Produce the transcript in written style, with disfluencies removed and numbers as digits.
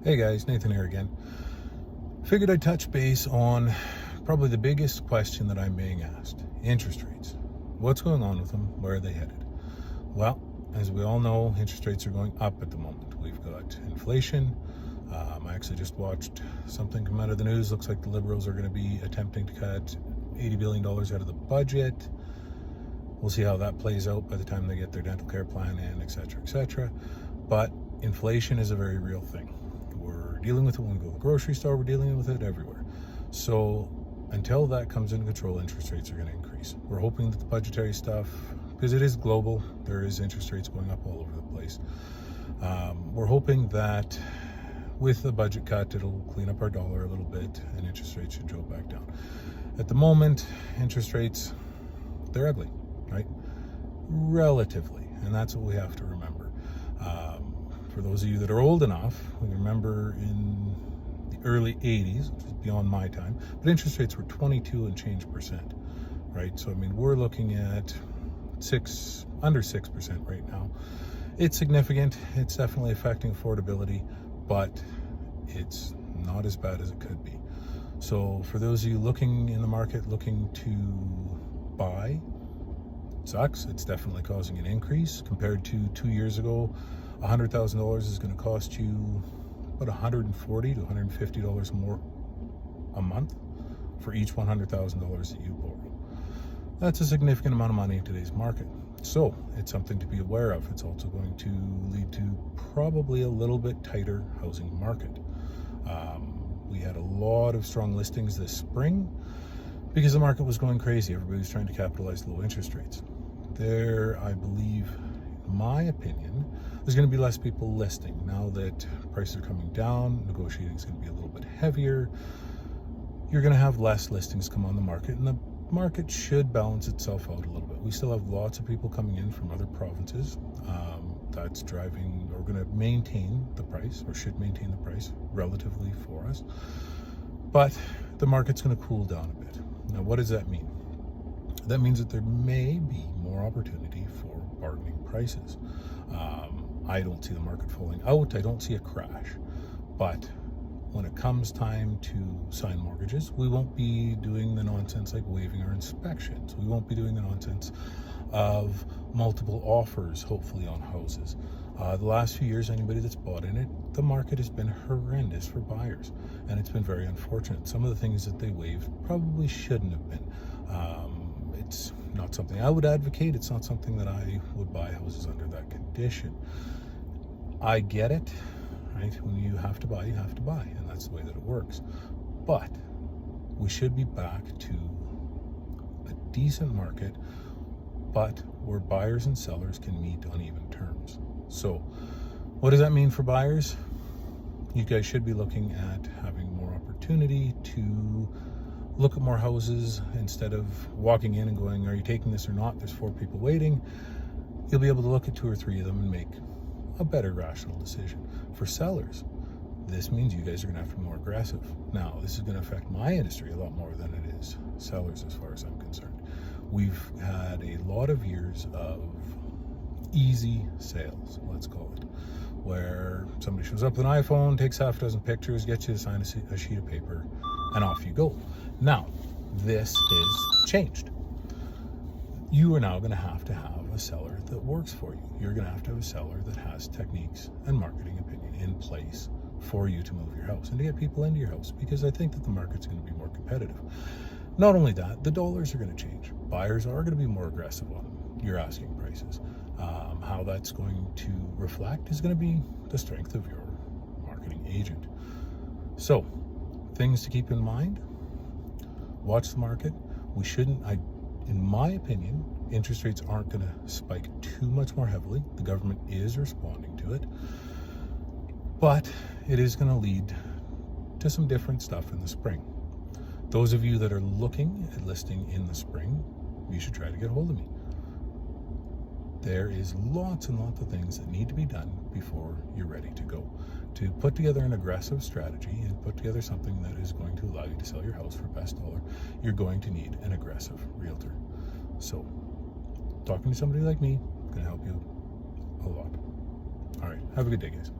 Hey guys, Nathan here again. Figured I'd touch base on probably the biggest question that I'm being asked. Interest rates. What's going on with them? Where are they headed? Well, as we all know, interest rates are going up at the moment. We've got inflation. I actually just watched something come out of the news. Looks like the Liberals are going to be attempting to cut $80 billion out of the budget. We'll see how that plays out by the time they get their dental care plan in, etc., etc. But inflation is a very real thing. We're dealing with it when we go to the grocery store. We're dealing with it everywhere. So until that comes into control, interest rates are going to increase. We're hoping that the budgetary stuff, because it is global, there is interest rates going up all over the place. We're hoping that with the budget cut, it'll clean up our dollar a little bit and interest rates should go back down. At the moment, interest rates, they're ugly, right? Relatively, and that's what we have to remember. For those of you that are old enough, we remember in the early 80s, which is beyond my time, but interest rates were 22 and change percent, right? So, I mean, we're looking at under 6% right now. It's significant. It's definitely affecting affordability, but it's not as bad as it could be. So for those of you looking in the market, looking to buy, it sucks. It's definitely causing an increase compared to 2 years ago. $100,000 is going to cost you about $140 to $150 more a month for each $100,000 that you borrow. That's a significant amount of money in today's market. So it's something to be aware of. It's also going to lead to probably a little bit tighter housing market. We had a lot of strong listings this spring because the market was going crazy. Everybody was trying to capitalize low interest rates. There, I believe, in my opinion, there's going to be less people listing. Now that prices are coming down, negotiating is going to be a little bit heavier. You're going to have less listings come on the market, and the market should balance itself out a little bit. We still have lots of people coming in from other provinces. That's driving, or going to maintain the price, or should maintain the price relatively for us. But the market's going to cool down a bit. Now, what does that mean? That means that there may be more opportunity for bargaining prices. I don't see the market falling out. I don't see a crash. But when it comes time to sign mortgages, we won't be doing the nonsense like waiving our inspections. We won't be doing the nonsense of multiple offers, hopefully, on houses. The last few years, anybody that's bought in it, the market has been horrendous for buyers, and it's been very unfortunate. Some of the things that they waived probably shouldn't have been. It's not something I would advocate. It's not something that I would buy houses under that condition. I get it, right? When you have to buy, you have to buy, and that's the way that it works. But we should be back to a decent market, but where buyers and sellers can meet on even terms. So what does that mean for buyers? You guys should be looking at having more opportunity to look at more houses instead of walking in and going, are you taking this or not? There's 4 people waiting. You'll be able to look at 2 or 3 of them and make a better rational decision. For sellers, this means you guys are going to have to be more aggressive. Now, this is going to affect my industry a lot more than it is sellers as far as I'm concerned. We've had a lot of years of easy sales, let's call it, where somebody shows up with an iPhone, takes half a dozen pictures, gets you to sign a sheet of paper, and off you go. Now, this is changed. You are now going to have a seller that works for you. You're going to have a seller that has techniques and marketing opinion in place for you to move your house and to get people into your house, because I think that the market's going to be more competitive. Not only that, the dollars are going to change. Buyers are going to be more aggressive on your asking prices. How that's going to reflect is going to be the strength of your marketing agent. So, things to keep in mind. Watch the market. We shouldn't, in my opinion, interest rates aren't going to spike too much more heavily. The government is responding to it. But it is going to lead to some different stuff in the spring. Those of you that are looking at listing in the spring, you should try to get a hold of me. There is lots and lots of things that need to be done before you're ready to go. To put together an aggressive strategy and put together something that is going to allow you to sell your house for best dollar, you're going to need an aggressive realtor. So, talking to somebody like me is going to help you a lot. All right, have a good day, guys.